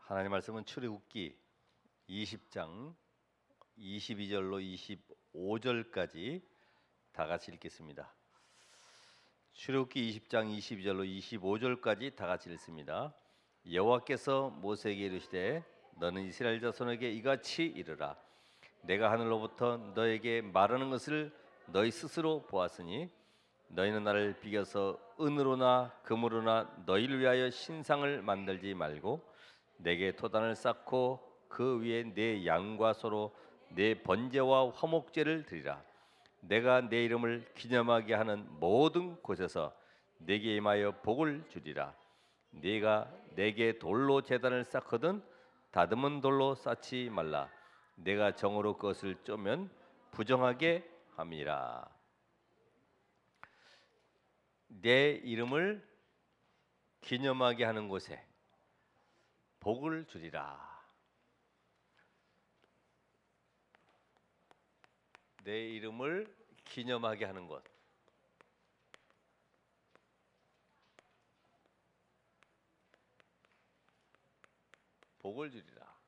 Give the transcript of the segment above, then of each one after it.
하나님 말씀은 출애굽기 20장 22절로 25절까지 다 같이 읽겠습니다. 출애굽기 20장 22절로 25절까지 다 같이 읽습니다. 여호와께서 모세에게 이르시되 너는 이스라엘 자손에게 이같이 이르라. 내가 하늘로부터 너에게 말하는 것을 너희 스스로 보았으니 너희는 나를 비겨서 은으로나 금으로나 너희를 위하여 신상을 만들지 말고 내게 토단을 쌓고 그 위에 내 양과 소로 내 번제와 화목제를 드리라. 내가 내 이름을 기념하게 하는 모든 곳에서 내게 임하여 복을 주리라. 네가 내게 돌로 제단을 쌓거든 다듬은 돌로 쌓지 말라. 내가 정으로 그것을 쪼면 부정하게 함이라. 내 이름을 기념하게 하는 곳에 복을 주리라. 내 이름을 기념하게 하는 것. 복을 주리라.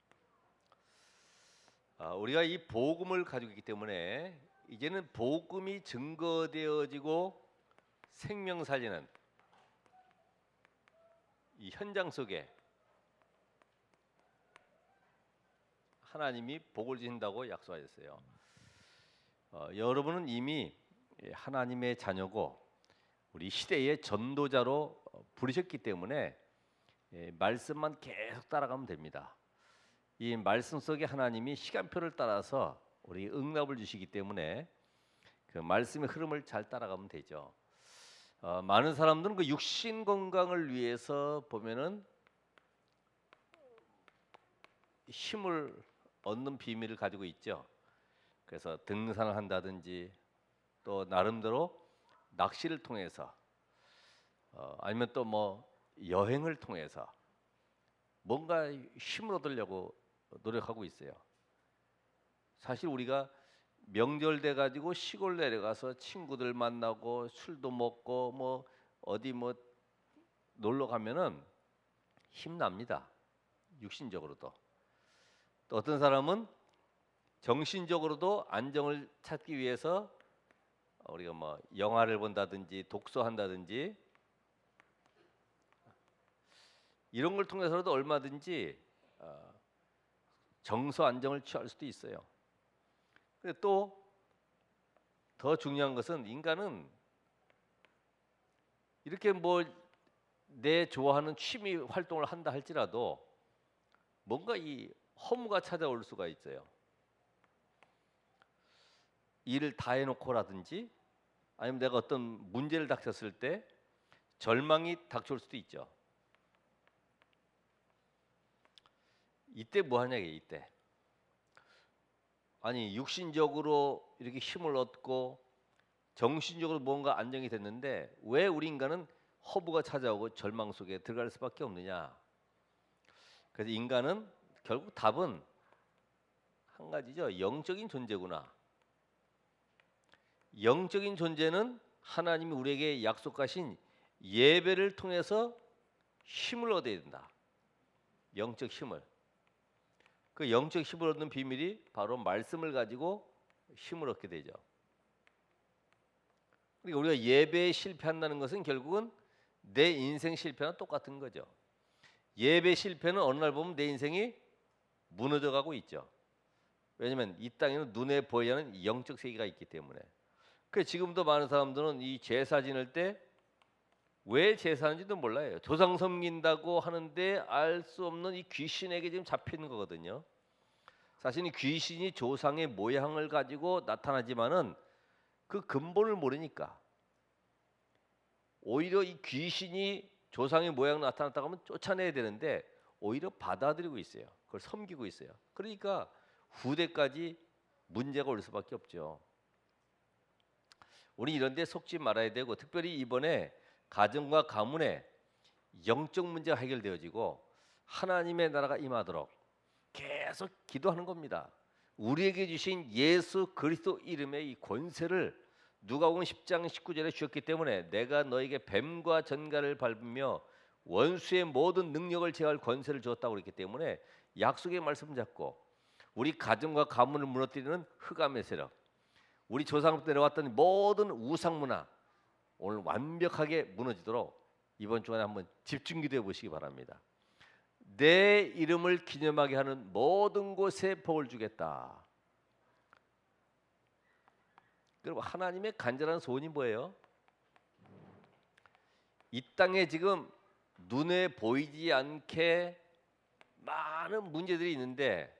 우리가 이 복음을 가지고 있기 때문에 이제는 복음이 증거되어지고 생명 살리는 이 현장 속에 하나님이 복을 주신다고 약속하셨어요. 여러분은 이미 하나님의 자녀고 우리 시대의 전도자로 부르셨기 때문에 말씀만 계속 따라가면 됩니다. 이 말씀 속에 하나님이 시간표를 따라서 우리 응답을 주시기 때문에 그 말씀의 흐름을 잘 따라가면 되죠. 많은 사람들은 그 육신 건강을 위해서 보면은 힘을 얻는 비밀을 가지고 있죠. 그래서 등산을 한다든지 또 나름대로 낚시를 통해서 아니면 또 뭐 여행을 통해서 뭔가 힘을 얻으려고 노력하고 있어요. 사실 우리가 명절 돼 가지고 시골 내려가서 친구들 만나고 술도 먹고 뭐 어디 뭐 놀러 가면은 힘납니다. 육신적으로도. 또 어떤 사람은 정신적으로도 안정을 찾기 위해서 우리가 뭐 영화를 본다든지 독서한다든지 이런 걸 통해서라도 얼마든지 정서 안정을 취할 수도 있어요. 근데 또 더 중요한 것은 인간은 이렇게 뭐 내 좋아하는 취미 활동을 한다 할지라도 뭔가 이 허무가 찾아올 수가 있어요. 일을 다 해놓고라든지 아니면 내가 어떤 문제를 닥쳤을 때 절망이 닥쳐올 수도 있죠. 이때 뭐 하냐 이때. 아니 육신적으로 이렇게 힘을 얻고 정신적으로 뭔가 안정이 됐는데 왜 우리 인간은 허무가 찾아오고 절망 속에 들어갈 수밖에 없느냐. 그래서 인간은 결국 답은 한 가지죠. 영적인 존재구나. 영적인 존재는 하나님이 우리에게 약속하신 예배를 통해서 힘을 얻어야 된다. 영적 힘을. 그 영적 힘을 얻는 비밀이 바로 말씀을 가지고 힘을 얻게 되죠. 그러니까 우리가 예배에 실패한다는 것은 결국은 내 인생 실패와 똑같은 거죠. 예배 실패는 어느 날 보면 내 인생이 무너져가고 있죠. 왜냐하면 이 땅에는 눈에 보이지 않는 영적 세계가 있기 때문에. 그래서 지금도 많은 사람들은 이 제사 지낼 때 왜 제사하는지도 몰라요. 조상 섬긴다고 하는데 알 수 없는 이 귀신에게 지금 잡히는 거거든요. 사실 이 귀신이 조상의 모양을 가지고 나타나지만은 그 근본을 모르니까 오히려 이 귀신이 조상의 모양으로 나타났다고 하면 쫓아내야 되는데 오히려 받아들이고 있어요. 그걸 섬기고 있어요. 그러니까 후대까지 문제가 올 수밖에 없죠. 우리 이런 데 속지 말아야 되고 특별히 이번에 가정과 가문에 영적 문제가 해결되어지고 하나님의 나라가 임하도록 계속 기도하는 겁니다. 우리에게 주신 예수 그리스도 이름의 이 권세를 누가복음 10장 19절에 주셨기 때문에 내가 너에게 뱀과 전갈을 밟으며 원수의 모든 능력을 제어할 권세를 주었다고 그랬기 때문에 약속의 말씀 잡고 우리 가정과 가문을 무너뜨리는 흑암의 세력, 우리 조상부터 내려왔던 모든 우상 문화 오늘 완벽하게 무너지도록 이번 주간에 한번 집중 기도해 보시기 바랍니다. 내 이름을 기념하게 하는 모든 곳에 복을 주겠다. 여러분, 하나님의 간절한 소원이 뭐예요? 이 땅에 지금 눈에 보이지 않게 많은 문제들이 있는데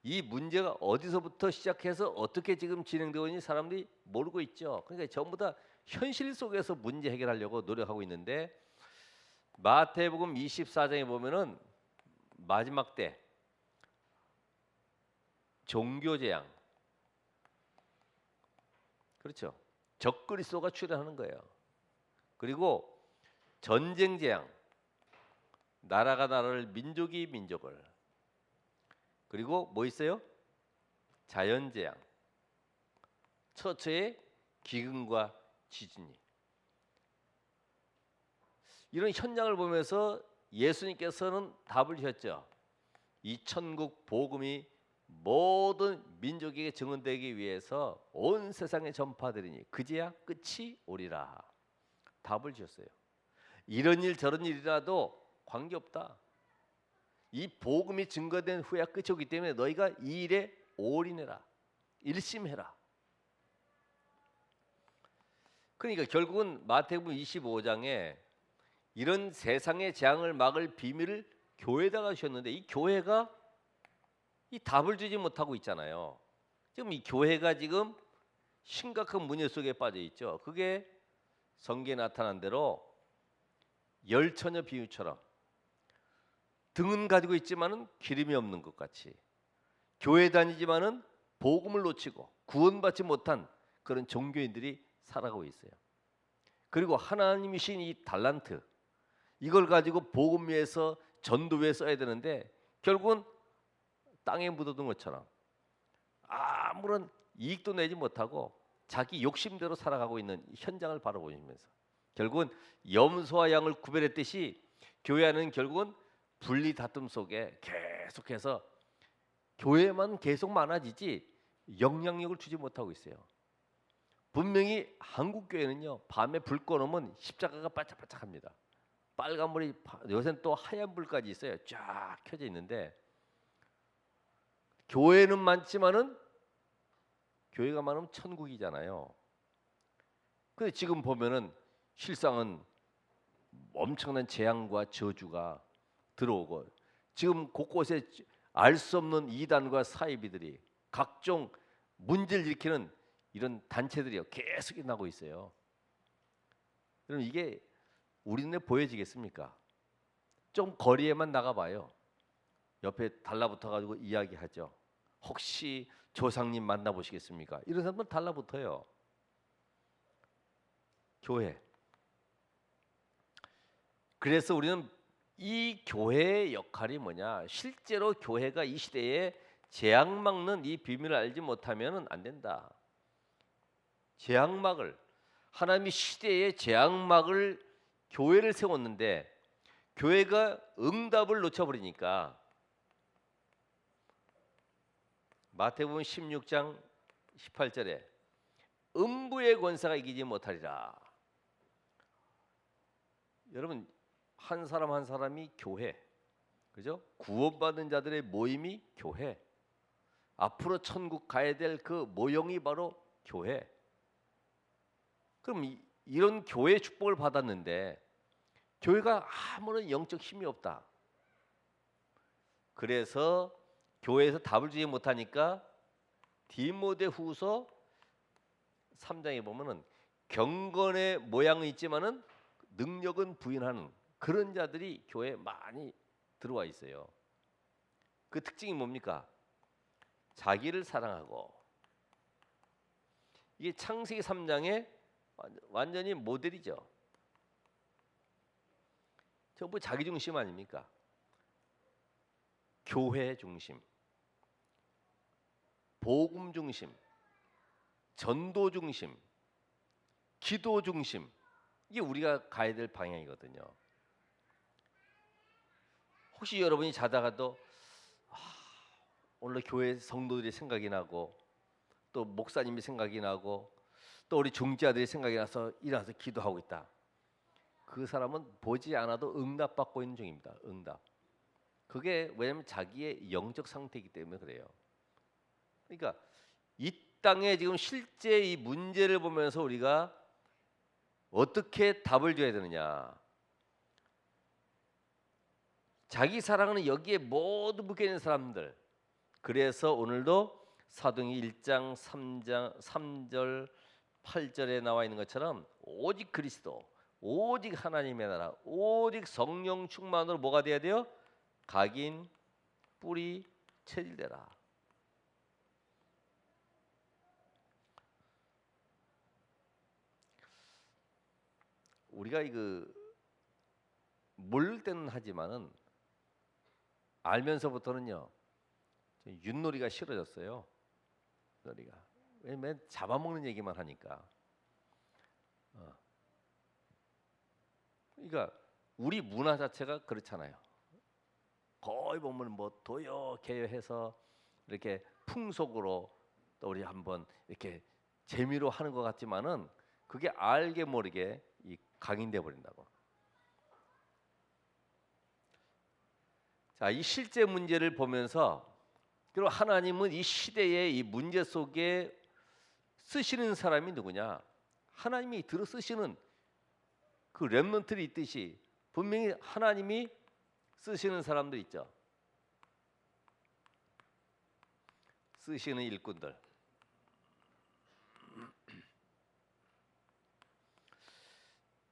이 문제가 어디서부터 시작해서 어떻게 지금 진행되고 있는지 사람들이 모르고 있죠. 그러니까 전부 다 현실 속에서 문제 해결하려고 노력하고 있는데 마태복음 24장에 보면은 마지막 때 종교 재앙, 그렇죠, 적그리스도가 출현하는 거예요. 그리고 전쟁 재앙, 나라가 나라를, 민족이 민족을, 그리고 뭐 있어요? 자연 재앙, 처처의 기근과 지진이. 이런 현장을 보면서 예수님께서는 답을 주셨죠. 이 천국 복음이 모든 민족에게 증언되기 위해서 온 세상에 전파되리니 그제야 끝이 오리라. 답을 주셨어요. 이런 일 저런 일이라도 관계없다. 이 복음이 증거된 후에 끝이 오기 때문에 너희가 이 일에 올인해라, 일심해라. 그러니까 결국은 마태복음 25장에 이런 세상의 재앙을 막을 비밀을 교회에다가 주셨는데 이 교회가 이 답을 주지 못하고 있잖아요. 지금 이 교회가 지금 심각한 문제 속에 빠져 있죠. 그게 성경에 나타난 대로 열처녀 비유처럼 등은 가지고 있지만은 기름이 없는 것 같이 교회 다니지만은 복음을 놓치고 구원받지 못한 그런 종교인들이 살아가고 있어요. 그리고 하나님이 주신 이 달란트, 이걸 가지고 복음 위해서 전도 위에 써야 되는데 결국은 땅에 묻어둔 것처럼 아무런 이익도 내지 못하고 자기 욕심대로 살아가고 있는 현장을 바라보시면서 결국은 염소와 양을 구별했듯이 교회 안은 결국은 분리 다툼 속에 계속해서 교회만 계속 많아지지 영향력을 주지 못하고 있어요. 분명히 한국 교회는요, 밤에 불 꺼놓으면 십자가가 반짝반짝합니다. 빨간불이, 요새는 또 하얀 불까지 있어요. 쫙 켜져 있는데 교회는 많지만은 교회가 많으면 천국이잖아요. 근데 지금 보면은 실상은 엄청난 재앙과 저주가 들어오고 지금 곳곳에 알 수 없는 이단과 사이비들이 각종 문제를 일으키는 이런 단체들이 계속 나고 있어요. 그럼 이게 우리 눈에 보여지겠습니까? 좀 거리에만 나가봐요. 옆에 달라붙어 가지고 이야기하죠. 혹시 조상님 만나보시겠습니까? 이런 사람은 달라붙어요. 교회. 그래서 우리는 이 교회의 역할이 뭐냐? 실제로 교회가 이 시대에 재앙 막는 이 비밀을 알지 못하면 안 된다. 재앙 막을, 하나님이 시대의 재앙 막을 교회를 세웠는데 교회가 응답을 놓쳐버리니까 마태복음 16장 18절에 음부의 권세가 이기지 못하리라. 여러분, 한 사람 한 사람이 교회, 그죠? 구원받은 자들의 모임이 교회. 앞으로 천국 가야 될 그 모형이 바로 교회. 그럼 이런 교회 축복을 받았는데 교회가 아무런 영적 힘이 없다. 그래서 교회에서 답을 주지 못하니까 디모데후서 3장에 보면은 경건의 모양은 있지만은 능력은 부인하는 그런 자들이 교회에 많이 들어와 있어요. 그 특징이 뭡니까? 자기를 사랑하고, 이게 창세기 3장의 완전히 모델이죠. 전부 자기 중심 아닙니까? 교회 중심, 복음 중심, 전도 중심, 기도 중심, 이게 우리가 가야 될 방향이거든요. 혹시 여러분이 자다가도 오늘 교회 성도들이 생각이 나고 또 목사님이 생각이 나고 또 우리 중지아들이 생각이 나서 일어나서 기도하고 있다. 그 사람은 보지 않아도 응답받고 있는 중입니다. 응답. 그게 왜냐하면 자기의 영적 상태이기 때문에 그래요. 그러니까 이 땅에 지금 실제 이 문제를 보면서 우리가 어떻게 답을 줘야 되느냐. 자기 사랑은 여기에 모두 묶여있는 사람들. 그래서 오늘도 사도행전 1장 3절 8절에 나와 있는 것처럼 오직 그리스도, 오직 하나님의 나라, 오직 성령 충만으로 뭐가 돼야 돼요? 각인, 뿌리, 체질되라. 우리가 이거 모를 때는 하지만은 알면서부터는요 윷놀이가 싫어졌어요. 놀이가 왜냐면 잡아먹는 얘기만 하니까. 그러니까 우리 문화 자체가 그렇잖아요. 거의 보면 뭐 도요개요해서 이렇게 풍속으로 또 우리 한번 이렇게 재미로 하는 것 같지만은 그게 알게 모르게 이 각인돼 버린다고. 자, 이 실제 문제를 보면서 그리고 하나님은 이 시대의 이 문제 속에 쓰시는 사람이 누구냐? 하나님이 들어 쓰시는 그 렘넌트들이 있듯이 분명히 하나님이 쓰시는 사람들 있죠. 쓰시는 일꾼들.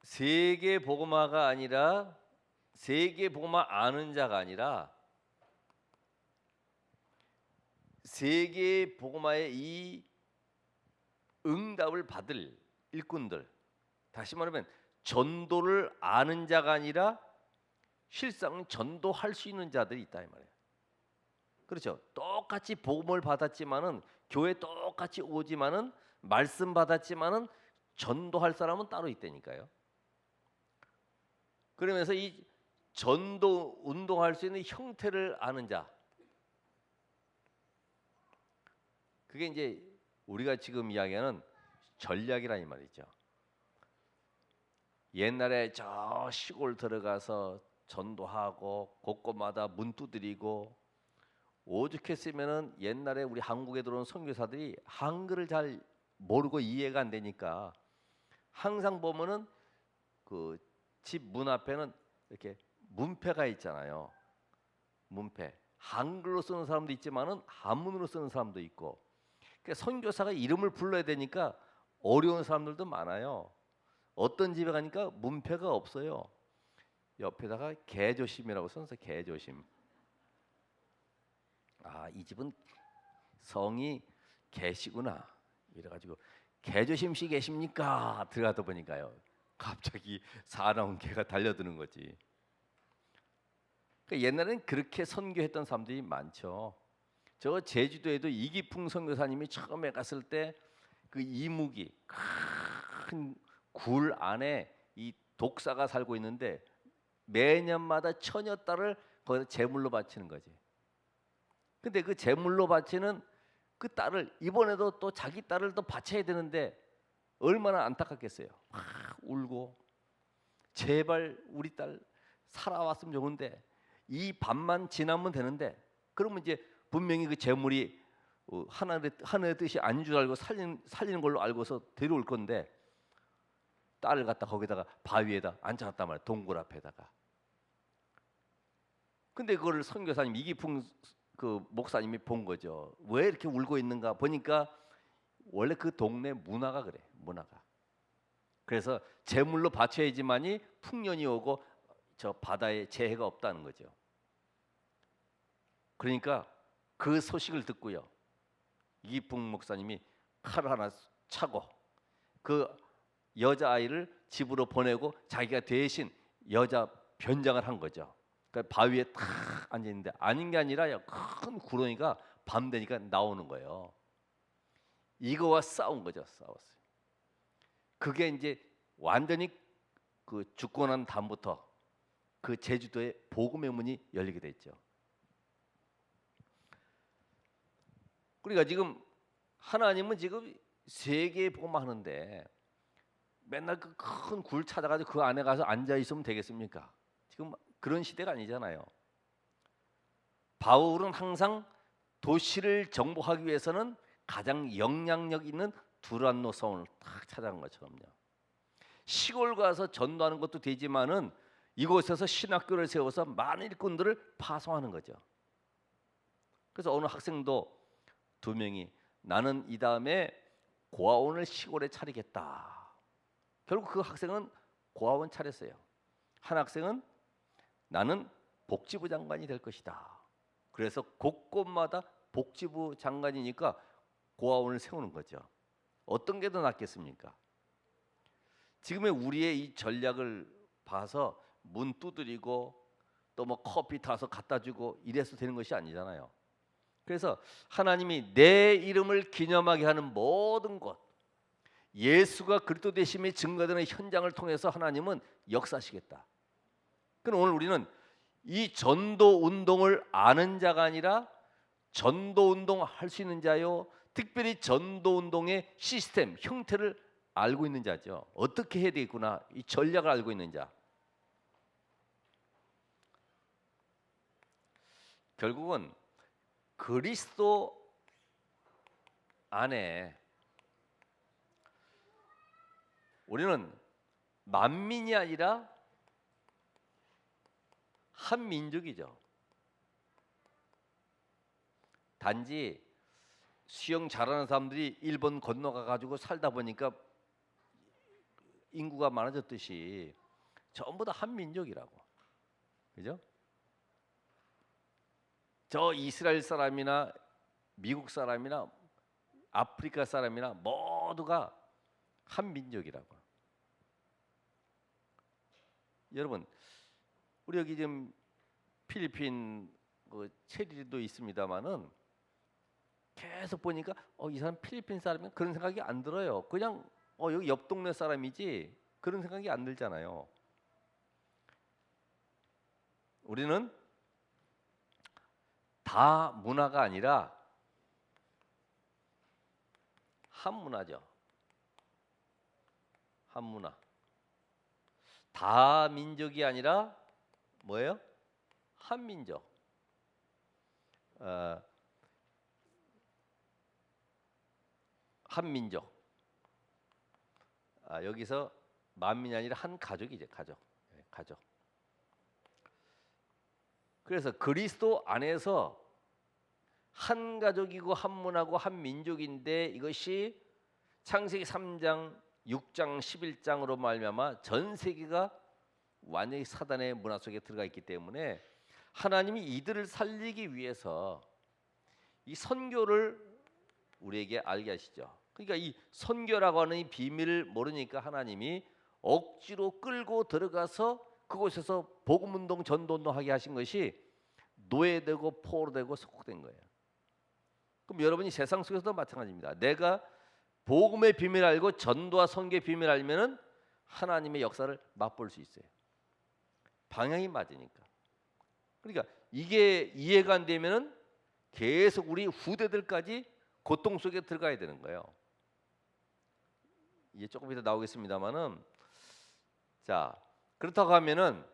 세계 복음화가 아니라 세계 복음화 아는 자가 아니라 세계 복음화의 이 응답을 받을 일꾼들. 다시 말하면 전도를 아는 자가 아니라 실상 전도할 수 있는 자들이 있다 이 말이에요. 그렇죠. 똑같이 복음을 받았지만은 교회 똑같이 오지만은 말씀 받았지만은 전도할 사람은 따로 있다니까요. 그러면서 이 전도 운동할 수 있는 형태를 아는 자. 그게 이제 우리가 지금 이야기하는 전략이라 이 말이죠. 옛날에 저 시골 들어가서 전도하고 곳곳마다 문 두드리고 오죽했으면은 옛날에 우리 한국에 들어온 선교사들이 한글을 잘 모르고 이해가 안 되니까 항상 보면은 그 집 문 앞에는 이렇게 문패가 있잖아요. 문패. 한글로 쓰는 사람도 있지만은 한문으로 쓰는 사람도 있고. 그러니까 선교사가 이름을 불러야 되니까 어려운 사람들도 많아요. 어떤 집에 가니까 문패가 없어요. 옆에다가 개조심이라고 써서 개조심. 아, 이 집은 성이 개시구나. 이래가지고 개조심 씨 계십니까? 들어가다 보니까요. 갑자기 사나운 개가 달려드는 거지. 그러니까 옛날에는 그렇게 선교했던 사람들이 많죠. 저 제주도에도 이기풍 선교사님이 처음에 갔을 때 그 이무기 큰 굴 안에 이 독사가 살고 있는데 매년마다 처녀 딸을 거기서 제물로 바치는 거지. 근데 그 제물로 바치는 그 딸을 이번에도 또 자기 딸을 또 바쳐야 되는데 얼마나 안타깝겠어요. 막 울고 제발 우리 딸 살아왔으면 좋은데 이 밤만 지나면 되는데 그러면 이제 분명히 그 제물이 하늘의 뜻이 아닌 줄 알고 살리는 걸로 알고서 데려올 건데 딸을 갖다 거기다가 바위에다 앉혀놨단 말이야. 동굴 앞에다가. 근데 그거를 선교사님 이기풍 그 목사님이 본 거죠. 왜 이렇게 울고 있는가 보니까 원래 그 동네 문화가 그래. 문화가. 그래서 제물로 바쳐야지만이 풍년이 오고 저 바다에 재해가 없다는 거죠. 그러니까 그 소식을 듣고요. 이기풍 목사님이 칼 하나 차고 그 여자아이를 집으로 보내고 자기가 대신 여자 변장을 한 거죠. 그러니까 바위에 탁 앉아 있는데 아닌 게 아니라 큰 구렁이가 밤 되니까 나오는 거예요. 이거와 싸운 거죠. 싸웠어요. 그게 이제 완전히 그 죽고 난 다음부터 그 제주도에 복음의 문이 열리게 됐죠. 그러니까 지금 하나님은 지금 세계에 복음만 하는데 맨날 그 큰 굴 찾아가지고 그 안에 가서 앉아 있으면 되겠습니까? 지금 그런 시대가 아니잖아요. 바울은 항상 도시를 정복하기 위해서는 가장 영향력 있는 두란노 성을 딱 찾아간 것처럼요. 시골 가서 전도하는 것도 되지만은 이곳에서 신학교를 세워서 많은 일꾼들을 파송하는 거죠. 그래서 어느 학생도 두 명이 나는 이 다음에 고아원을 시골에 차리겠다. 결국 그 학생은 고아원 차렸어요. 한 학생은 나는 복지부 장관이 될 것이다. 그래서 곳곳마다 복지부 장관이니까 고아원을 세우는 거죠. 어떤 게 더 낫겠습니까? 지금의 우리의 이 전략을 봐서 문 두드리고 또 뭐 커피 타서 갖다 주고 이래서 되는 것이 아니잖아요. 그래서 하나님이 내 이름을 기념하게 하는 모든 곳, 예수가 그리스도 되심이 증거되는 현장을 통해서 하나님은 역사하시겠다. 그럼 오늘 우리는 이 전도 운동을 아는 자가 아니라 전도 운동 할 수 있는 자요, 특별히 전도 운동의 시스템, 형태를 알고 있는 자죠. 어떻게 해야 되겠구나, 이 전략을 알고 있는 자. 결국은 그리스도 안에 우리는 만민이 아니라 한 민족이죠. 단지 수영 잘하는 사람들이 일본 건너가 가지고 살다 보니까 인구가 많아졌듯이 전부 다 한 민족이라고. 그죠? 저 이스라엘 사람이나 미국 사람이나 아프리카 사람이나 모두가 한 민족이라고. 여러분, 우리 여기 지금 필리핀 그 체리도 있습니다만은 계속 보니까 이 사람 필리핀 사람이 그런 생각이 안 들어요. 그냥 여기 옆 동네 사람이지 그런 생각이 안 들잖아요. 우리는 다 문화가 아니라 한 문화죠. 한 문화. 다 민족이 아니라 뭐예요? 한 민족. 한 민족. 여기서 만민이 아니라 한 가족이죠. 가족. 가족. 그래서 그리스도 안에서 한 가족이고 한 문화고 한 민족인데 이것이 창세기 3장, 6장, 11장으로 말미암아 전 세계가 완전히 사단의 문화 속에 들어가 있기 때문에 하나님이 이들을 살리기 위해서 이 선교를 우리에게 알게 하시죠. 그러니까 이 선교라고 하는 이 비밀을 모르니까 하나님이 억지로 끌고 들어가서 그곳에서 복음운동, 전도운동 하게 하신 것이 노예되고 포로되고 속국된 거예요. 그럼 여러분이 세상 속에서도 마찬가지입니다. 내가 복음의 비밀을 알고 전도와 선교의 비밀을 알면은 하나님의 역사를 맛볼 수 있어요. 방향이 맞으니까. 그러니까 이게 이해가 안 되면은 계속 우리 후대들까지 고통 속에 들어가야 되는 거예요. 이게 조금 이따 나오겠습니다만은, 자, 그렇다고 하면은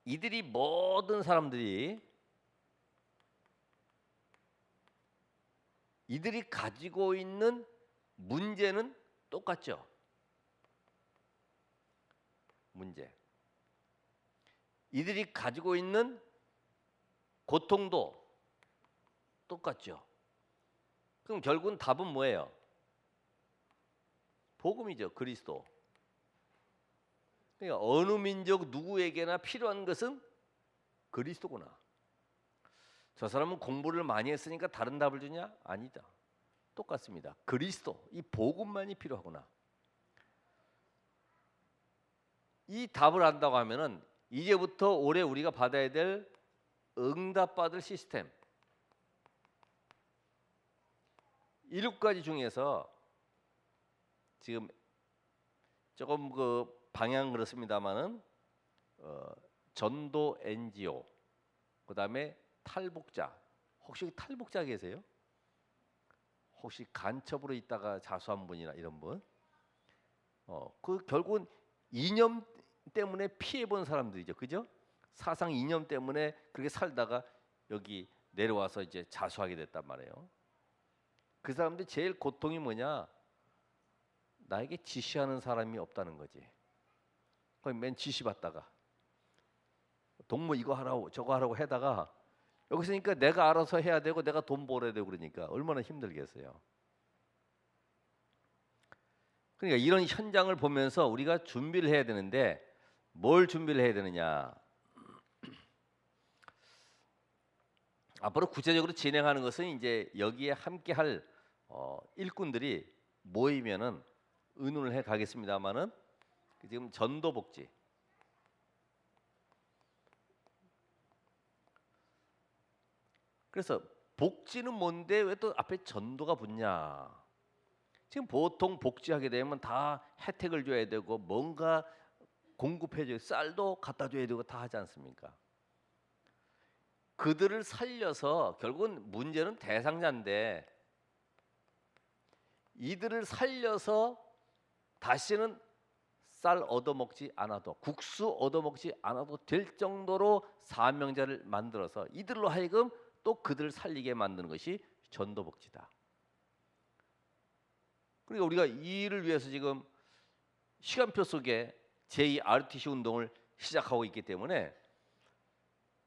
이들이 모든 사람들이 이들이 가지고 있는 문제는 똑같죠. 문제. 이들이 가지고 있는 고통도 똑같죠. 그럼 결국은 답은 뭐예요? 복음이죠. 그리스도. 그러니까 어느 민족 누구에게나 필요한 것은 그리스도구나. 저 사람은 공부를 많이 했으니까 다른 답을 주냐? 아니다. 똑같습니다. 그리스도, 이 복음만이 필요하구나. 이 답을 안다고 하면은 이제부터 올해 우리가 받아야 될 응답받을 시스템 7가지 중에서 지금 조금 그 방향 그렇습니다만은 전도 NGO, 그다음에 탈북자. 혹시 탈북자 계세요? 혹시 간첩으로 있다가 자수한 분이나 이런 분? 그 결국은 이념 때문에 피해 본 사람들이죠, 그죠? 사상 이념 때문에 그렇게 살다가 여기 내려와서 이제 자수하게 됐단 말이에요. 그 사람들 제일 고통이 뭐냐? 나에게 지시하는 사람이 없다는 거지. 거의 맨 지시받다가 동무 이거 하라고 저거 하라고 해다가 여기 있으니까 내가 알아서 해야 되고 내가 돈 벌어야 되고 그러니까 얼마나 힘들겠어요. 그러니까 이런 현장을 보면서 우리가 준비를 해야 되는데 뭘 준비를 해야 되느냐? 앞으로 구체적으로 진행하는 것은 이제 여기에 함께할 일꾼들이 모이면은 의논을 해 가겠습니다만은 지금 전도복지 그래서 복지는 뭔데 왜 또 앞에 전도가 붙냐? 지금 보통 복지하게 되면 다 혜택을 줘야 되고 뭔가 공급해 줘야 쌀도 갖다 줘야 되고 다 하지 않습니까? 그들을 살려서 결국은 문제는 대상자인데 이들을 살려서 다시는 쌀 얻어먹지 않아도 국수 얻어먹지 않아도 될 정도로 사명자를 만들어서 이들로 하여금 또 그들을 살리게 만드는 것이 전도복지다. 그러니까 우리가 이 일을 위해서 지금 시간표 속에 제2 RTC 운동을 시작하고 있기 때문에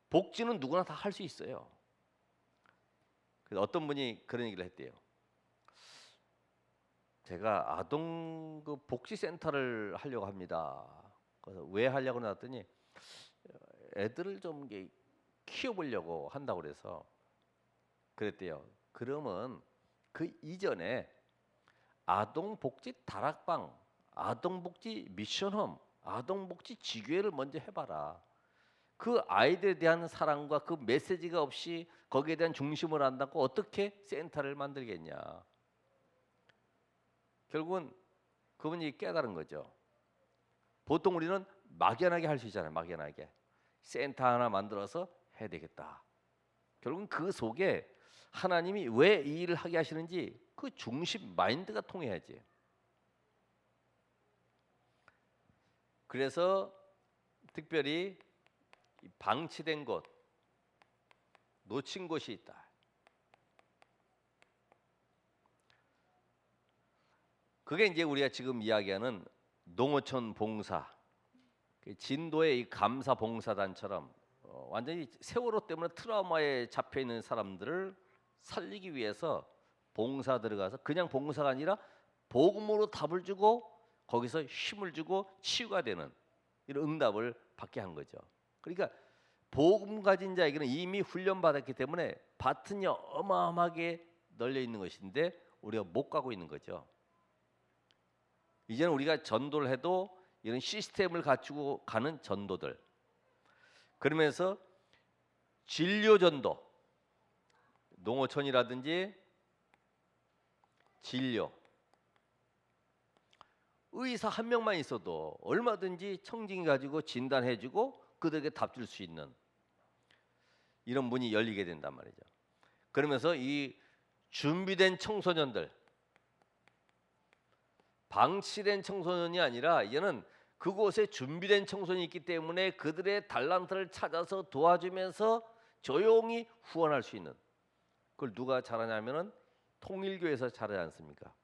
복지는 누구나 다 할 수 있어요. 그래서 어떤 분이 그런 얘기를 했대요. 제가 아동 그 복지센터를 하려고 합니다. 그래서 왜 하려고 나왔더니 애들을 좀 키워보려고 한다고 그래서 그랬대요. 그러면 그 이전에 아동복지 다락방, 아동복지 미션홈, 아동복지 지교회를 먼저 해봐라. 그 아이들에 대한 사랑과 그 메시지가 없이 거기에 대한 중심을 한다고 어떻게 센터를 만들겠냐. 결국은 그분이 깨달은 거죠. 보통 우리는 막연하게 할 수 있잖아요. 막연하게. 센터 하나 만들어서 해야 되겠다. 결국은 그 속에 하나님이 왜 이 일을 하게 하시는지 그 중심 마인드가 통해야지. 그래서 특별히 방치된 곳, 놓친 곳이 있다. 그게 이제 우리가 지금 이야기하는 농어촌 봉사, 진도의 이 감사 봉사단처럼 완전히 세월호 때문에 트라우마에 잡혀 있는 사람들을 살리기 위해서 봉사 들어가서 그냥 봉사가 아니라 복음으로 답을 주고 거기서 힘을 주고 치유가 되는 이런 응답을 받게 한 거죠. 그러니까 복음 가진 자에게는 이미 훈련받았기 때문에 바튼이 어마어마하게 널려 있는 것인데 우리가 못 가고 있는 거죠. 이제는 우리가 전도를 해도 이런 시스템을 갖추고 가는 전도들. 그러면서 진료 전도, 농어촌이라든지 진료, 의사 한 명만 있어도 얼마든지 청진이 가지고 진단해주고 그들에게 답 줄 수 있는 이런 문이 열리게 된단 말이죠. 그러면서 이 준비된 청소년들, 방치된 청소년이 아니라 이제는 그곳에 준비된 청소년이 있기 때문에 그들의 달란트를 찾아서 도와주면서 조용히 후원할 수 있는 그걸 누가 잘하냐면은 통일교에서 잘하지 않습니까?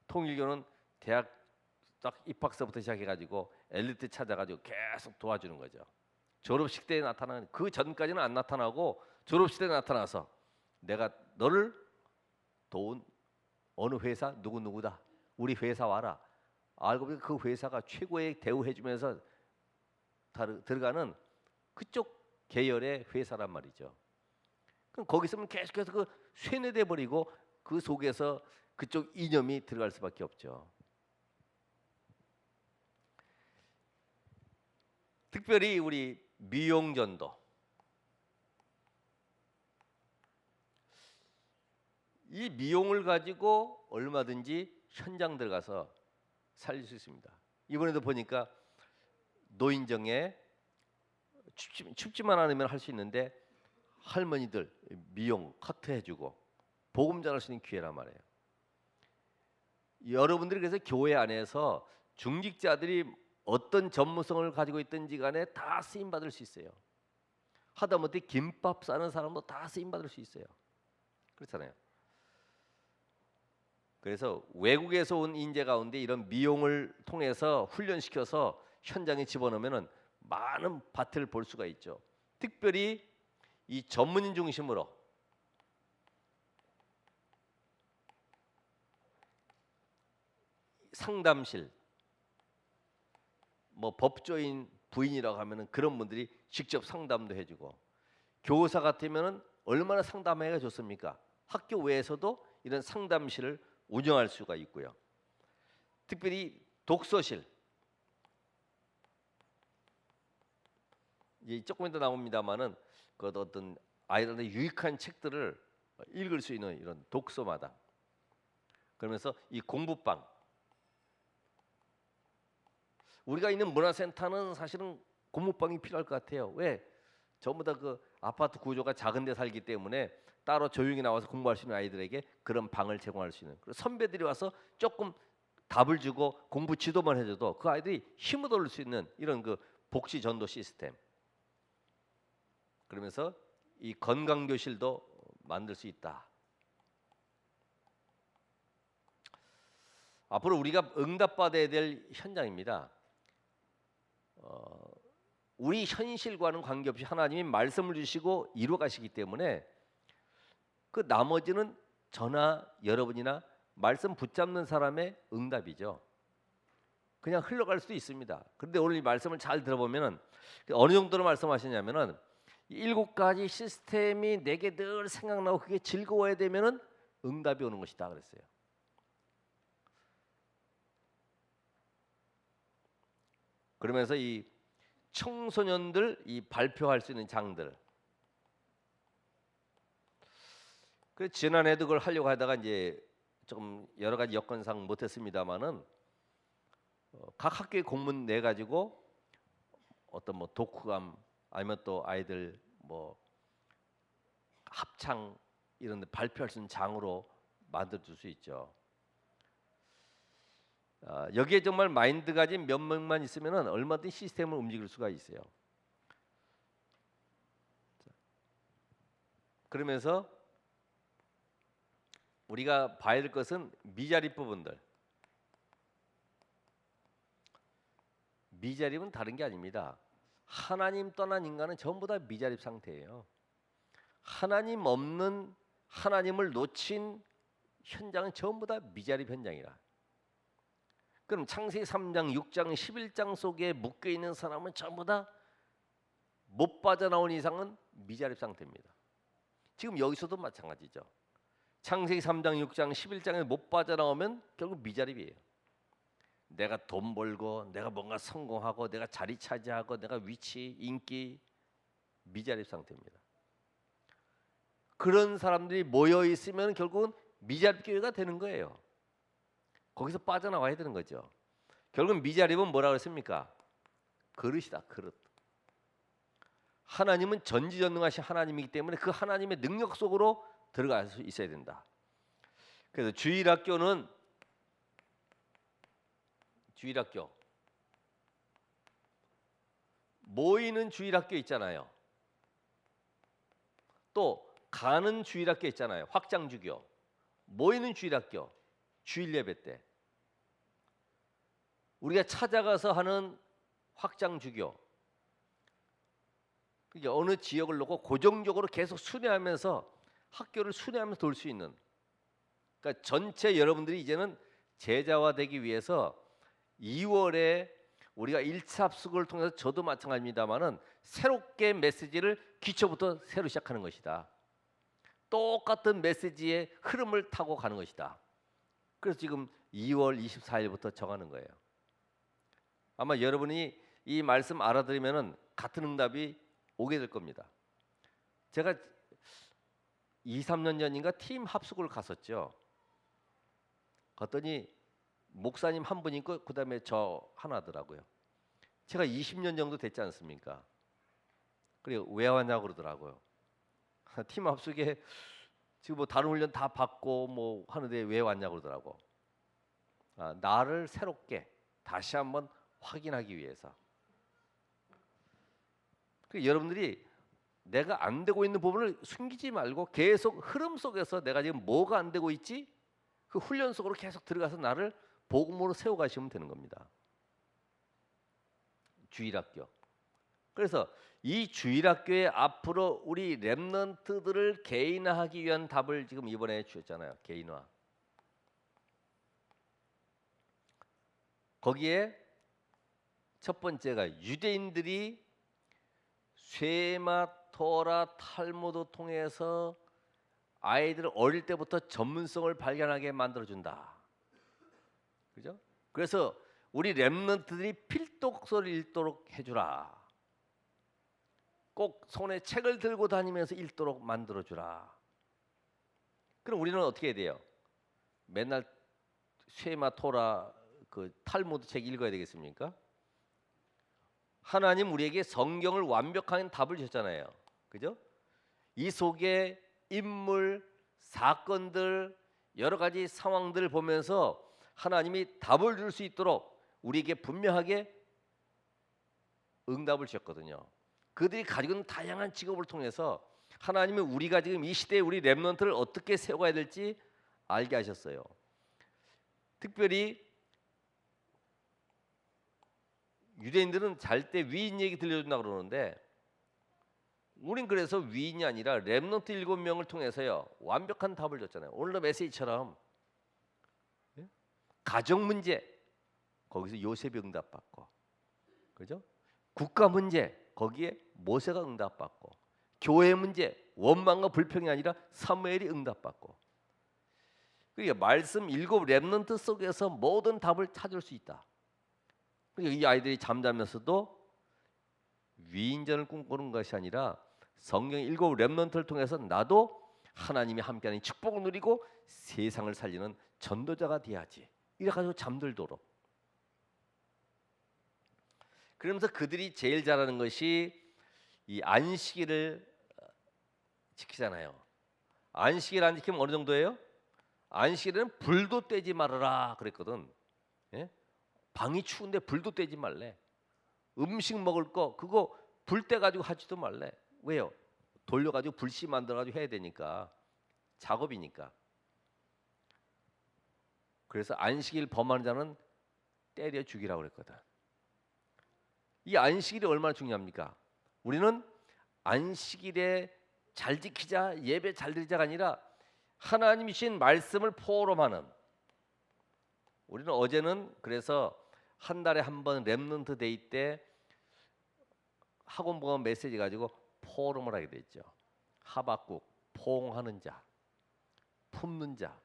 통일교는 대학 딱 입학서부터 시작해가지고 엘리트 찾아가지고 계속 도와주는 거죠. 졸업식 때 나타나는 그 전까지는 안 나타나고 졸업식 때 나타나서 내가 너를 도운 어느 회사 누구누구다. 우리 회사 와라. 알고 보니까 그 회사가 최고의 대우해주면서 들어가는 그쪽 계열의 회사란 말이죠. 그럼 거기 있으면 계속해서 그 쇠뇌돼 버리고 그 속에서 그쪽 이념이 들어갈 수밖에 없죠. 특별히 우리 미용전도 이 미용을 가지고 얼마든지 현장 들어가서 살릴 수 있습니다. 이번에도 보니까 노인정에 춥지만 않으면 할 수 있는데 할머니들 미용 커트 해주고 복음 전할 수 있는 기회란 말이에요. 여러분들이 그래서 교회 안에서 중직자들이 어떤 전문성을 가지고 있든지 간에 다 쓰임 받을 수 있어요. 하다못해 김밥 싸는 사람도 다 쓰임 받을 수 있어요. 그렇잖아요. 그래서 외국에서 온 인재 가운데 이런 미용을 통해서 훈련시켜서 현장에 집어넣으면은 많은 밭을 볼 수가 있죠. 특별히 이 전문인 중심으로 상담실, 뭐 법조인 부인이라고 하면은 그런 분들이 직접 상담도 해주고, 교사 같으면은 얼마나 상담하기가 좋습니까? 학교 외에서도 이런 상담실을 운영할 수가 있고요. 특별히 독서실, 이제 조금 이따 나옵니다만은 그 어떤 아이들한테 유익한 책들을 읽을 수 있는 이런 독서마당, 그러면서 이 공부방, 우리가 있는 문화센터는 사실은 공부방이 필요할 것 같아요. 왜? 전부 다 그 아파트 구조가 작은 데 살기 때문에 따로 조용히 나와서 공부할 수 있는 아이들에게 그런 방을 제공할 수 있는, 그리고 선배들이 와서 조금 답을 주고 공부 지도만 해줘도 그 아이들이 힘을 얻을 수 있는 이런 그 복지 전도 시스템, 그러면서 이 건강교실도 만들 수 있다. 앞으로 우리가 응답받아야 될 현장입니다. 우리 현실과는 관계없이 하나님이 말씀을 주시고 이루어 가시기 때문에 그 나머지는 저나 여러분이나 말씀 붙잡는 사람의 응답이죠. 그냥 흘러갈 수도 있습니다. 그런데 오늘 이 말씀을 잘 들어보면은 어느 정도로 말씀하시냐면은 7가지 시스템이 내게 늘 생각나고 그게 즐거워야 되면은 응답이 오는 것이다 그랬어요. 그러면서 이 청소년들 이 발표할 수 있는 장들, 그 지난해도 그걸 하려고 하다가 이제 좀 여러 가지 여건상 못했습니다만은 각 학교에 공문 내 가지고 어떤 뭐 독후감 아니면 또 아이들 뭐 합창 이런 데 발표할 수 있는 장으로 만들어 줄 수 있죠. 여기에 정말 마인드 가진 몇 명만 있으면은 얼마든지 시스템을 움직일 수가 있어요. 그러면서 우리가 봐야 될 것은 미자립 부분들. 미자립은 다른 게 아닙니다. 하나님 떠난 인간은 전부 다 미자립 상태예요. 하나님 없는, 하나님을 놓친 현장은 전부 다 미자립 현장이라. 그럼 창세기 3장, 6장, 11장 속에 묶여 있는 사람은 전부 다 못 빠져나온 이상은 미자립 상태입니다. 지금 여기서도 마찬가지죠. 창세기 3장, 6장, 11장에 못 빠져나오면 결국 미자립이에요. 내가 돈 벌고 내가 뭔가 성공하고 내가 자리 차지하고 내가 위치, 인기, 미자립 상태입니다. 그런 사람들이 모여 있으면 결국은 미자립 교회가 되는 거예요. 거기서 빠져나와야 되는 거죠. 결국 미자립은 뭐라고 했습니까? 그릇이다, 그릇. 하나님은 전지전능하신 하나님이기 때문에 그 하나님의 능력 속으로 들어갈 수 있어야 된다. 그래서 주일학교 모이는 주일학교 있잖아요. 또 가는 주일학교 있잖아요. 확장주교. 모이는 주일학교, 주일 예배 때 우리가 찾아가서 하는 확장주교, 그게 어느 지역을 놓고 고정적으로 계속 순회하면서 학교를 순회하면서 돌 수 있는, 그러니까 전체 여러분들이 이제는 제자화되기 위해서 2월에 우리가 1차 합숙을 통해서 저도 마찬가지입니다만은 새롭게 메시지를 기초부터 새로 시작하는 것이다. 똑같은 메시지의 흐름을 타고 가는 것이다. 그래서 지금 2월 24일부터 정하는 거예요. 아마 여러분이 이 말씀 알아들으면은 같은 응답이 오게 될 겁니다. 제가 2, 3년 전인가 팀 합숙을 갔었죠. 갔더니 목사님 한 분 있고 그다음에 저 하나더라고요. 제가 20년 정도 됐지 않습니까? 그리고 왜 왔냐고 그러더라고요. 팀 합숙에 지금 뭐 다른 훈련 다 받고 뭐 하는데 왜 왔냐고 그러더라고. 나를 새롭게 다시 한번 확인하기 위해서. 여러분들이 내가 안 되고 있는 부분을 숨기지 말고 계속 흐름 속에서 내가 지금 뭐가 안 되고 있지? 그 훈련 속으로 계속 들어가서 나를 복음으로 세워가시면 되는 겁니다. 주일학교. 그래서 이 주일학교에 앞으로 우리 렘넌트들을 개인화하기 위한 답을 지금 이번에 주셨잖아요. 개인화. 거기에 첫 번째가 유대인들이 쇠마, 토라, 탈무드 통해서 아이들을 어릴 때부터 전문성을 발견하게 만들어준다. 그죠? 그래서 우리 렘넌트들이 필독서를 읽도록 해주라. 꼭 손에 책을 들고 다니면서 읽도록 만들어주라. 그럼 우리는 어떻게 해야 돼요? 맨날 쇠마, 토라, 그 탈무드 책 읽어야 되겠습니까? 하나님 우리에게 성경을 완벽한 답을 주셨잖아요. 그죠? 이 속에 인물, 사건들, 여러 가지 상황들을 보면서 하나님이 답을 줄 수 있도록 우리에게 분명하게 응답을 주셨거든요. 그들이 가지고 있는 다양한 직업을 통해서 하나님은 우리가 지금 이 시대에 우리 렘넌트를 어떻게 세워야 될지 알게 하셨어요. 특별히 유대인들은 잘 때 위인 얘기 들려준다 그러는데 우린 그래서 위인이 아니라 렘넌트 7명을 통해서요 완벽한 답을 줬잖아요. 오늘 메시지처럼 가정 문제 거기서 요셉이 응답받고, 그죠? 국가 문제 거기에 모세가 응답받고, 교회 문제 원망과 불평이 아니라 사무엘이 응답받고. 그러니까 말씀 7 렘넌트 속에서 모든 답을 찾을 수 있다. 그러니까 이 아이들이 잠자면서도 위인전을 꿈꾸는 것이 아니라 성경 7 렘넌트를 통해서 나도 하나님이 함께하는 축복을 누리고 세상을 살리는 전도자가 돼야지. 이래가지고 잠들도록. 그러면서 그들이 제일 잘하는 것이 이 안식일을 지키잖아요. 안식일 안 지키면 어느 정도예요? 안식일은 불도 떼지 말아라 그랬거든. 예? 방이 추운데 불도 떼지 말래. 음식 먹을 거 그거 불 떼 가지고 하지도 말래. 왜요? 돌려 가지고 불씨 만들어 가지고 해야 되니까. 작업이니까. 그래서 안식일 범하는 자는 때려 죽이라고 그랬거든. 이 안식일이 얼마나 중요합니까? 우리는 안식일에 잘 지키자, 예배 잘 드리자가 아니라 하나님이 주신 말씀을 포럼하는. 우리는 어제는 그래서 한 달에 한 번 렘넌트 데이 때 학원 보건 메시지 가지고 포럼을 하게 됐죠. 하박국, 포옹하는 자, 품는 자.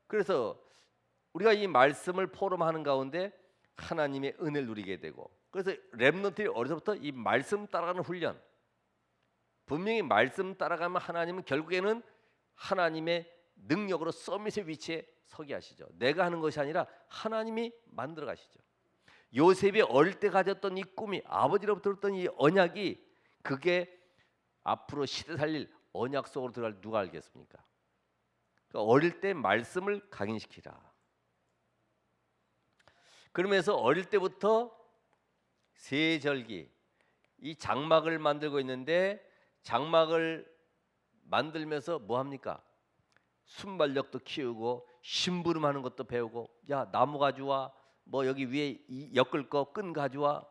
그래서 우리가 이 말씀을 포럼하는 가운데 하나님의 은혜를 누리게 되고, 그래서 렘넌트들이 어려서부터 이 말씀 따라가는 훈련. 분명히 말씀 따라가면 하나님은 결국에는 하나님의 능력으로 서밋의 위치에 서게 하시죠. 내가 하는 것이 아니라 하나님이 만들어 가시죠. 요셉이 어릴 때 가졌던 이 꿈이, 아버지로부터 들었던 이 언약이, 그게 앞으로 시대 살릴 언약 속으로 들어갈 누가 알겠습니까? 그러니까 어릴 때 말씀을 각인시키라. 그러면서 어릴 때부터 세절기, 이 장막을 만들고 있는데 장막을 만들면서 뭐 합니까? 순발력도 키우고 심부름하는 것도 배우고, 야 나무 가져와, 뭐 여기 위에 엮을 거 끈 가져와.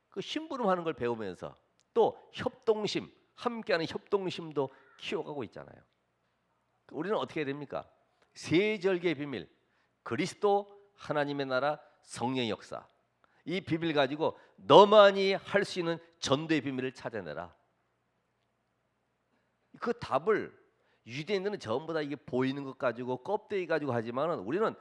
그 심부름하는 걸 배우면서 또 협동심, 함께하는 협동심도 키워가고 있잖아요. 우리는 어떻게 해야 됩니까? 세절기의 비밀, 그리스도 하나님의 나라 성령의 역사, 이 비밀 가지고 너만이 할 수 있는 전도의 비밀을 찾아내라. 그 답을 유대인들은 전부 다 이게 보이는 것 가지고 껍데기 가지고 하지만은 우리는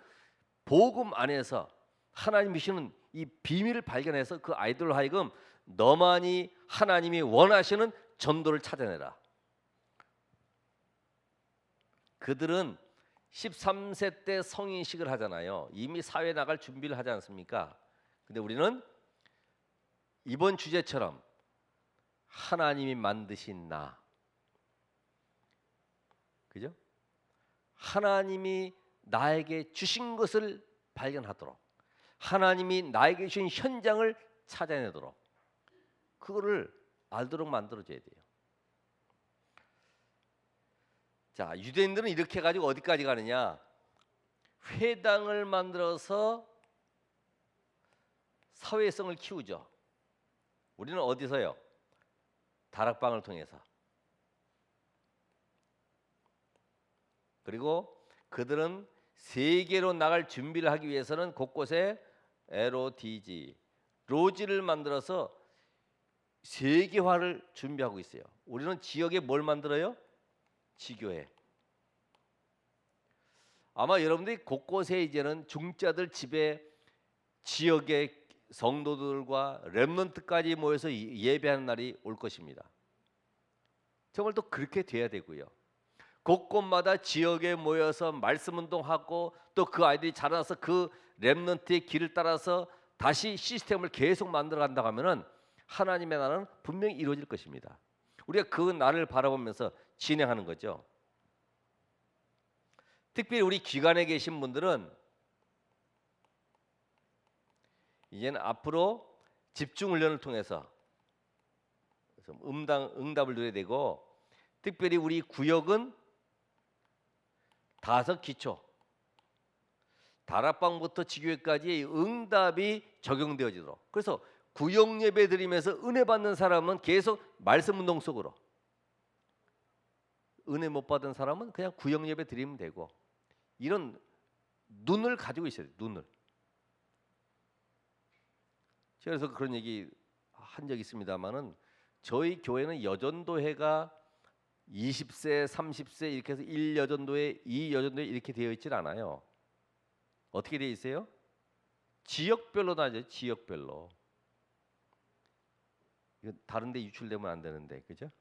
복음 안에서 하나님 주시는 이 비밀을 발견해서 그 아이들로 하여금 너만이 하나님이 원하시는 전도를 찾아내라. 그들은 13세 때 성인식을 하잖아요. 이미 사회에 나갈 준비를 하지 않습니까? 근데 우리는 이번 주제처럼 하나님이 만드신 나, 그죠? 하나님이 나에게 주신 것을 발견하도록, 하나님이 나에게 주신 현장을 찾아내도록, 그거를 알도록 만들어줘야 돼요. 자, 유대인들은 이렇게 해가지고 어디까지 가느냐? 회당을 만들어서 사회성을 키우죠. 우리는 어디서요? 다락방을 통해서. 그리고 그들은 세계로 나갈 준비를 하기 위해서는 곳곳에 LODG, 로지를 만들어서 세계화를 준비하고 있어요. 우리는 지역에 뭘 만들어요? 지교회. 아마 여러분들이 곳곳에 이제는 중자들 집에 지역의 성도들과 렘넌트까지 모여서 예배하는 날이 올 것입니다. 정말 또 그렇게 돼야 되고요. 곳곳마다 지역에 모여서 말씀 운동하고 또 그 아이들이 자라나서 그 렘넌트의 길을 따라서 다시 시스템을 계속 만들어 간다고 하면은 하나님의 나라는 분명히 이루어질 것입니다. 우리가 그 날을 바라보면서 진행하는 거죠. 특별히 우리 기관에 계신 분들은 이제는 앞으로 집중 훈련을 통해서 응답을 누려야 되고, 특별히 우리 구역은 5 기초, 다락방부터 지교회까지 응답이 적용되어지도록. 그래서 구역 예배 드리면서 은혜 받는 사람은 계속 말씀 운동 속으로, 은혜 못 받은 사람은 그냥 구역 예배 드리면 되고, 이런 눈을 가지고 있어야 돼요. 눈을. 그래서 그런 얘기 한 적 있습니다만은, 저희 교회는 여전도회가 20세, 30세 이렇게 해서 1여전도회, 2여전도회 이렇게 되어 있질 않아요. 어떻게 되어 있어요? 지역별로 나죠. 지역별로. 이거 다른 데 유출되면 안 되는데, 그죠?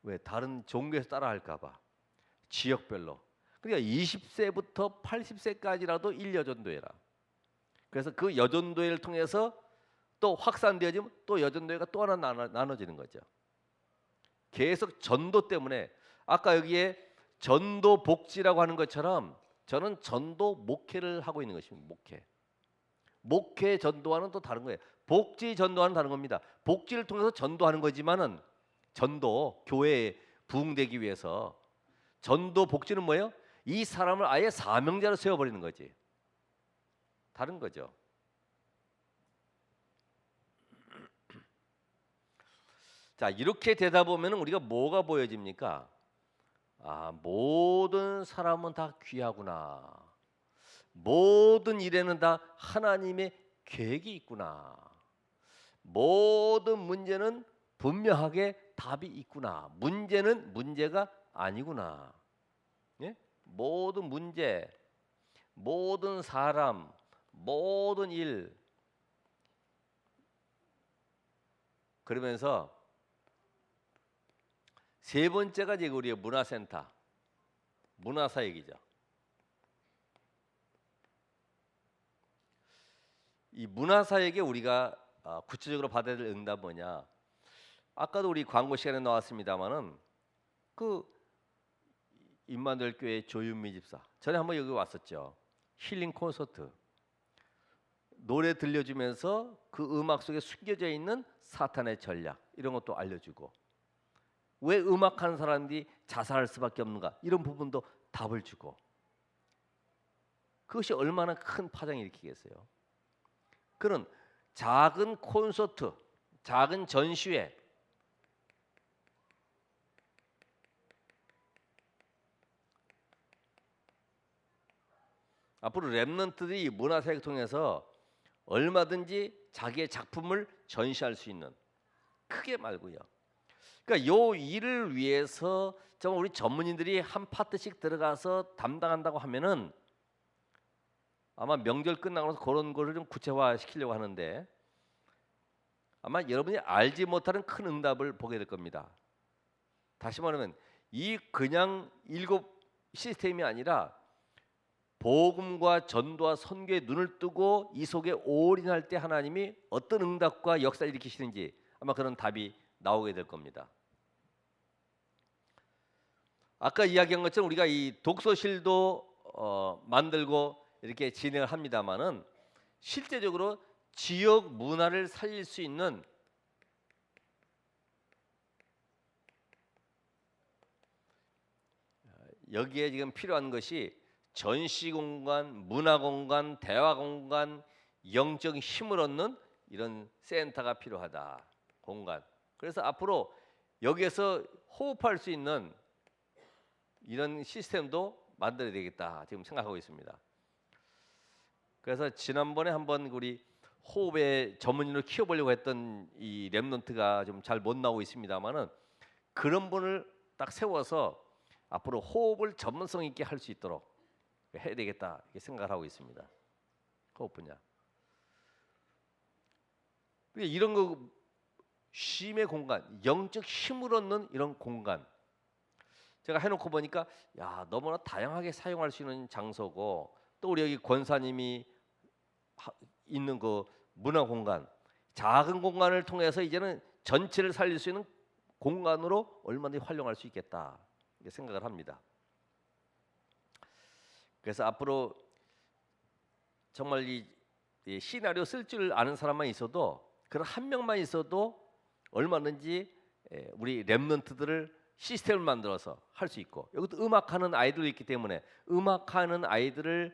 왜? 다른 종교에서 따라 할까 봐. 지역별로. 그러니까 20세부터 80세까지라도 1여전도회라. 그래서 그 여전도회를 통해서 또 확산되어지면 또 여전도회가 또 하나 나눠지는 거죠. 계속 전도 때문에, 아까 여기에 전도 복지라고 하는 것처럼 저는 전도 목회를 하고 있는 것입니다. 목회 전도와는 또 다른 거예요. 복지 전도와는 다른 겁니다. 복지를 통해서 전도하는 거지만은, 전도 교회에 부흥되기 위해서 전도 복지는 뭐예요? 이 사람을 아예 사명자로 세워버리는 거지. 다른 거죠. 자, 이렇게 되다 보면 우리가 뭐가 보여집니까? 아, 모든 사람은 다 귀하구나. 모든 일에는 다 하나님의 계획이 있구나. 모든 문제는 분명하게 답이 있구나. 문제는 문제가 아니구나. 예? 모든 문제, 모든 사람, 모든 일. 그러면서 세 번째가 이제 우리의 문화센터, 문화사역이죠. 이 문화사역에 우리가 구체적으로 받아야 될 응답 뭐냐? 아까도 우리 광고 시간에 나왔습니다만은, 그 임마누엘 교회 조윤미 집사, 전에 한번 여기 왔었죠. 힐링 콘서트, 노래 들려주면서 그 음악 속에 숨겨져 있는 사탄의 전략, 이런 것도 알려주고, 왜 음악하는 사람들이 자살할 수밖에 없는가, 이런 부분도 답을 주고, 그것이 얼마나 큰 파장을 일으키겠어요. 그런 작은 콘서트, 작은 전시회, 앞으로 렘넌트들이 문화사역을 통해서 얼마든지 자기의 작품을 전시할 수 있는, 크게 말고요. 그러니까 요 일을 위해서 정말 우리 전문인들이 한 파트씩 들어가서 담당한다고 하면은, 아마 명절 끝나고 나서 그런 거를 좀 구체화 시키려고 하는데, 아마 여러분이 알지 못하는 큰 응답을 보게 될 겁니다. 다시 말하면 이 그냥 7 시스템이 아니라 복음과 전도와 선교에 눈을 뜨고 이 속에 올인할 때 하나님이 어떤 응답과 역사를 일으키시는지 아마 그런 답이 나오게 될 겁니다. 아까 이야기한 것처럼 우리가 이 독서실도 만들고 이렇게 진행을 합니다만은 실제적으로 지역 문화를 살릴 수 있는 여기에 지금 필요한 것이 전시 공간, 문화 공간, 대화 공간, 영적 힘을 얻는 이런 센터가 필요하다. 공간. 그래서 앞으로 여기에서 호흡할 수 있는 이런 시스템도 만들어야 되겠다. 지금 생각하고 있습니다. 그래서 지난번에 한번 우리 호흡의 전문인으로 키워보려고 했던 이 랩런트가 좀 잘 못 나오고 있습니다만은 그런 분을 딱 세워서 앞으로 호흡을 전문성 있게 할 수 있도록 해야 되겠다 이렇게 생각을 하고 있습니다. 호흡 분야. 이런 거 쉼의 공간, 영적 힘을 얻는 이런 공간. 제가 해놓고 보니까 야 너무나 다양하게 사용할 수 있는 장소고 또 우리 여기 권사님이 있는 그 문화 공간, 작은 공간을 통해서 이제는 전체를 살릴 수 있는 공간으로 얼마든지 활용할 수 있겠다 이렇게 생각을 합니다. 그래서 앞으로 정말 이 시나리오 쓸 줄 아는 사람만 있어도 그런 한 명만 있어도 얼마든지 우리 랩런트들을 시스템을 만들어서 할 수 있고 여기도 음악하는 아이들도 있기 때문에 음악하는 아이들을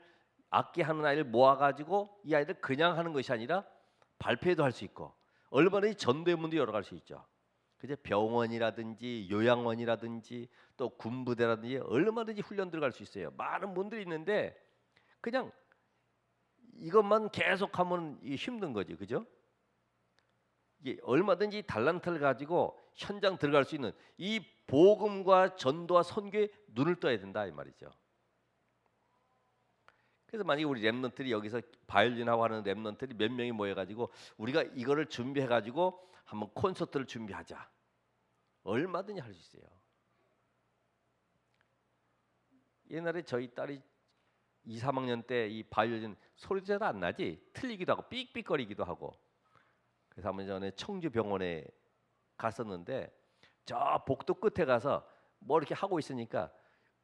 악기하는 아이를 모아가지고 이 아이들 그냥 하는 것이 아니라 발표도 할 수 있고 얼마든지 전도의 문도 열어갈 수 있죠. 그제 병원이라든지 요양원이라든지 또 군부대라든지 얼마든지 훈련 들어갈 수 있어요. 많은 분들이 있는데 그냥 이것만 계속하면 힘든 거지, 그죠? 이게 얼마든지 달란트를 가지고 현장 들어갈 수 있는 이 복음과 전도와 선교에 눈을 떠야 된다 이 말이죠. 그래서 만약에 우리 랩런트들이 여기서 바이올린하고 하는 랩런트들이 몇 명이 모여가지고 우리가 이거를 준비해가지고 한번 콘서트를 준비하자. 얼마든지 할 수 있어요. 옛날에 저희 딸이 2, 3학년 때 이 바이올린 소리도 잘 안 나지 틀리기도 하고 삑삑거리기도 하고 그래서 한번 전에 청주병원에 갔었는데 저 복도 끝에 가서 뭐 이렇게 하고 있으니까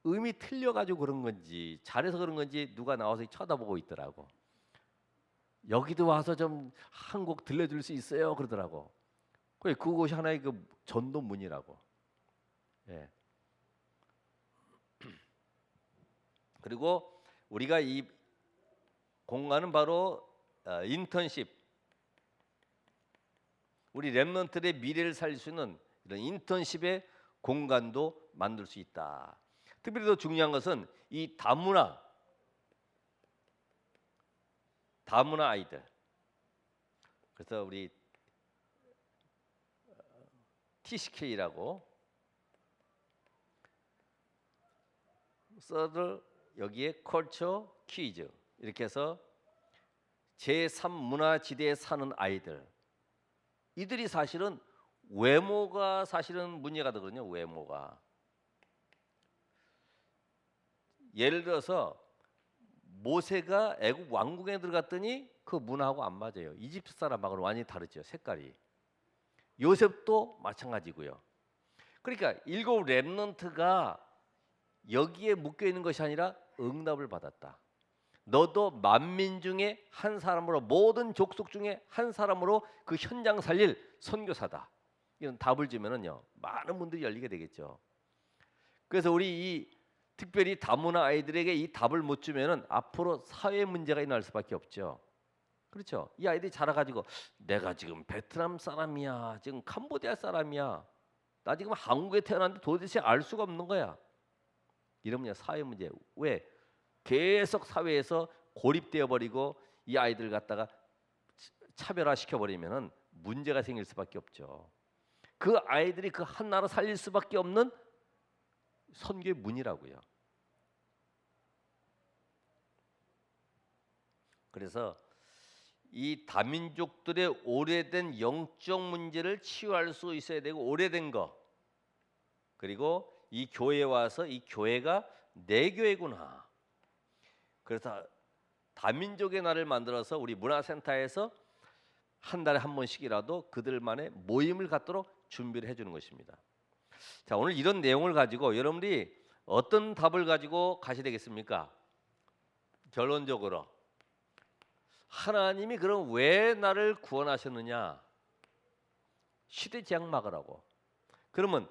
음이 틀려가지고 그런 건지 잘해서 그런 건지 누가 나와서 쳐다보고 있더라고. 여기도 와서 좀 한 곡 들려줄 수 있어요 그러더라고. 그곳이 하나의 그 전도문이라고. 예. 그리고 우리가 이 공간은 바로 인턴십. 우리 랩런트들의 미래를 살릴 수 있는 이런 인턴십의 공간도 만들 수 있다. 특별히 더 중요한 것은 이 다문화 아이들. 그래서 우리 TCK라고 서들 여기에 컬처 퀴즈 이렇게 해서 제3문화지대에 사는 아이들 이들이 사실은 외모가 사실은 문제가 되거든요. 외모가 예를 들어서 모세가 애굽 왕궁에 들어갔더니 그 문화하고 안 맞아요. 이집트 사람하고는 완전히 다르죠. 색깔이. 요셉도 마찬가지고요. 그러니까 일곱 렘넌트가 여기에 묶여 있는 것이 아니라 응답을 받았다. 너도 만민 중에 한 사람으로 모든 족속 중에 한 사람으로 그 현장 살릴 선교사다. 이런 답을 주면은요 많은 분들이 열리게 되겠죠. 그래서 우리 이 특별히 다문화 아이들에게 이 답을 못 주면은 앞으로 사회 문제가 일어날 수밖에 없죠. 그렇죠. 이 아이들이 자라가지고 내가 지금 베트남 사람이야, 지금 캄보디아 사람이야, 나 지금 한국에 태어났는데 도대체 알 수가 없는 거야. 이러면 사회 문제. 왜? 계속 사회에서 고립되어 버리고 이 아이들 갖다가 차별화 시켜 버리면은 문제가 생길 수밖에 없죠. 그 아이들이 그 한 나라 살릴 수밖에 없는 선교의 문이라고요. 그래서 이 다민족들의 오래된 영적 문제를 치유할 수 있어야 되고 오래된 거 그리고 이 교회에 와서 이 교회가 내 교회구나. 그래서 다민족의 날을 만들어서 우리 문화센터에서 한 달에 한 번씩이라도 그들만의 모임을 갖도록 준비를 해주는 것입니다. 자, 오늘 이런 내용을 가지고 여러분들이 어떤 답을 가지고 가셔야 되겠습니까? 결론적으로 하나님이 그럼 왜 나를 구원하셨느냐? 시대제약 막으라고. 그러면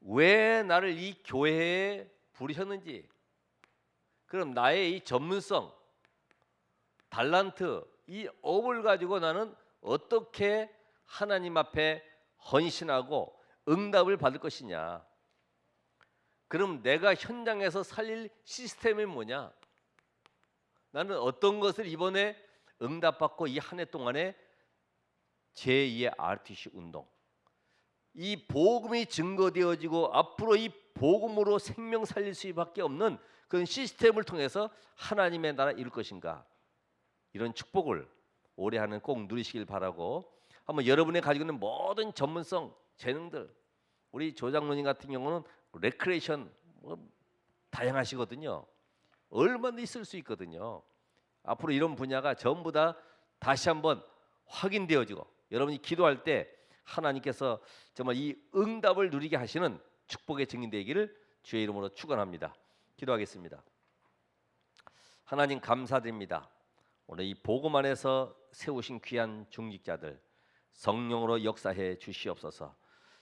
왜 나를 이 교회에 부르셨는지, 그럼 나의 이 전문성, 달란트, 이 업을 가지고 나는 어떻게 하나님 앞에 헌신하고 응답을 받을 것이냐. 그럼 내가 현장에서 살릴 시스템이 뭐냐? 나는 어떤 것을 이번에 응답받고 이 한 해 동안에 제2의 RTC 운동, 이 복음이 증거되어지고 앞으로 이 복음으로 생명 살릴 수밖에 없는 그런 시스템을 통해서 하나님의 나라 이룰 것인가, 이런 축복을 올해 하는 꼭 누리시길 바라고, 한번 여러분이 가지고 있는 모든 전문성, 재능들, 우리 조장로님 같은 경우는 레크레이션 다양하시거든요. 얼마든지 쓸 수 있거든요. 앞으로 이런 분야가 전부 다 다시 한번 확인되어지고 여러분이 기도할 때 하나님께서 정말 이 응답을 누리게 하시는 축복의 증인되기를 주의 이름으로 축원합니다. 기도하겠습니다. 하나님 감사드립니다. 오늘 이 복음 안에서 세우신 귀한 중직자들 성령으로 역사해 주시옵소서.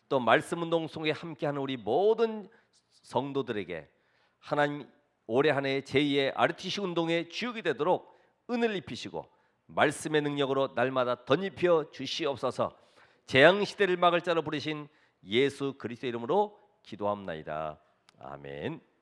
또 말씀 운동 속에 함께하는 우리 모든 성도들에게 하나님 올해 한 해 제2의 RTC 운동의 주역이 되도록 은혜를 입히시고 말씀의 능력으로 날마다 덧입혀 주시옵소서. 재앙 시대를 막을 자로 부르신 예수 그리스도의 이름으로 기도합나이다. 아멘.